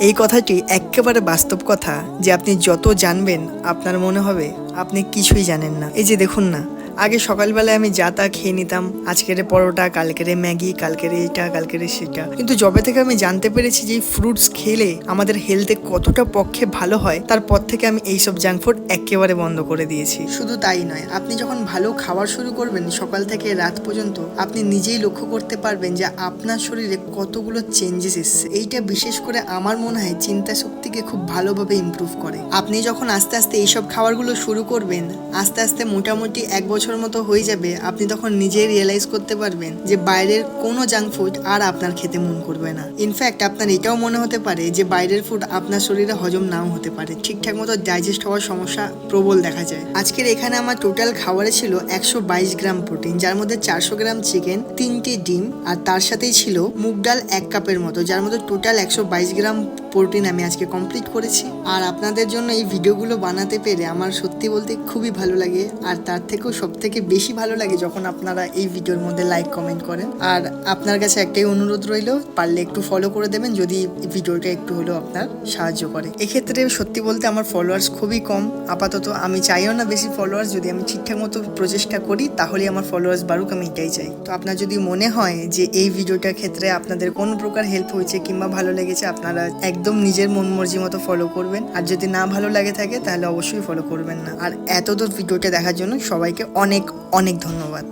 এই কথাটি একেবারে বাস্তব কথা যে আপনি যত জানবেন আপনার মনে হবে আপনি কিছুই জানেন না। এই যে দেখুন না, আগে সকালবেলায় আমি যা তা খেয়ে নিতাম, আজকের পরোটা, কালকের ম্যাগি, কালকের এটা, কালকের সেটা। কিন্তু যবে থেকে আমি জানতে পেরেছি যে ফ্রুটস খেলে আমাদের হেলথে কতটা পক্ষে ভালো হয়, তারপর থেকে আমি এইসব জাঙ্ক ফুড একেবারে বন্ধ করে দিয়েছি। শুধু তাই নয়, আপনি যখন ভালো খাবার শুরু করবেন সকাল থেকে রাত পর্যন্ত, আপনি নিজেই লক্ষ্য করতে পারবেন যে আপনার শরীরে কতগুলো চেঞ্জেস এসছে। এইটা বিশেষ করে আমার মনে হয় চিন্তা শক্তিকে খুব ভালোভাবে ইমপ্রুভ করে। আপনি যখন আস্তে আস্তে এইসব খাবারগুলো শুরু করবেন, আস্তে আস্তে মোটামুটি 1 বছর মতো হয়ে যাবে, আপনি তখন নিজেই রিয়েলাইজ করতে পারবেন যে বাইরের কোনো জাঙ্ক ফুড আর আপনার খেতে মন করবে না। ইনফ্যাক্ট আপনার এটাও মনে হতে পারে যে বাইরের ফুড আপনার শরীরে হজম নাও হতে পারে, ঠিকঠাক মতো ডাইজেস্ট হওয়ার সমস্যা প্রবল দেখা যায়। আজকের এখানে আমার টোটাল খাবারে ছিল 122 গ্রাম প্রোটিন, যার মধ্যে 400 গ্রাম চিকেন, 3টে ডিম, আর তার সাথেই ছিল মুগ ডাল 1 কাপের মতো, যার মধ্যে টোটাল 122 গ্রাম প্রোটিন আমি আজকে কমপ্লিট করেছি। আর আপনাদের জন্য এই ভিডিওগুলো বানাতে পেরে আমার সত্যি বলতে খুবই ভালো লাগে। আর তার থেকেও সব থেকে বেশি ভালো লাগে যখন আপনারা এই ভিডিওর মধ্যে লাইক কমেন্ট করেন। আর আপনার কাছে একটাই অনুরোধ রইল, পারলে একটু ফলো করে দেবেন যদি ভিডিওটা একটু হলেও আপনার সাহায্য করে। এক্ষেত্রে সত্যি বলতে আমার ফলোয়ার্স খুবই কম আপাতত। আমি চাইও না বেশি ফলোয়ার্স, যদি আমি ঠিকঠাক মতো প্রচেষ্টা করি তাহলেই আমার ফলোয়ার্স বাড়ুক, আমি এটাই চাই। তো আপনার যদি মনে হয় যে এই ভিডিওটার ক্ষেত্রে আপনাদের কোনো প্রকার হেল্প হয়েছে কিংবা ভালো লেগেছে, আপনারা একদম নিজের মন মর্জি মতো ফলো করবেন। আর যদি না ভালো লাগে থাকে তাহলে অবশ্যই ফলো করবেন না। আর এতদূর ভিডিওটা দেখার জন্য সবাইকে অনেক অনেক ধন্যবাদ।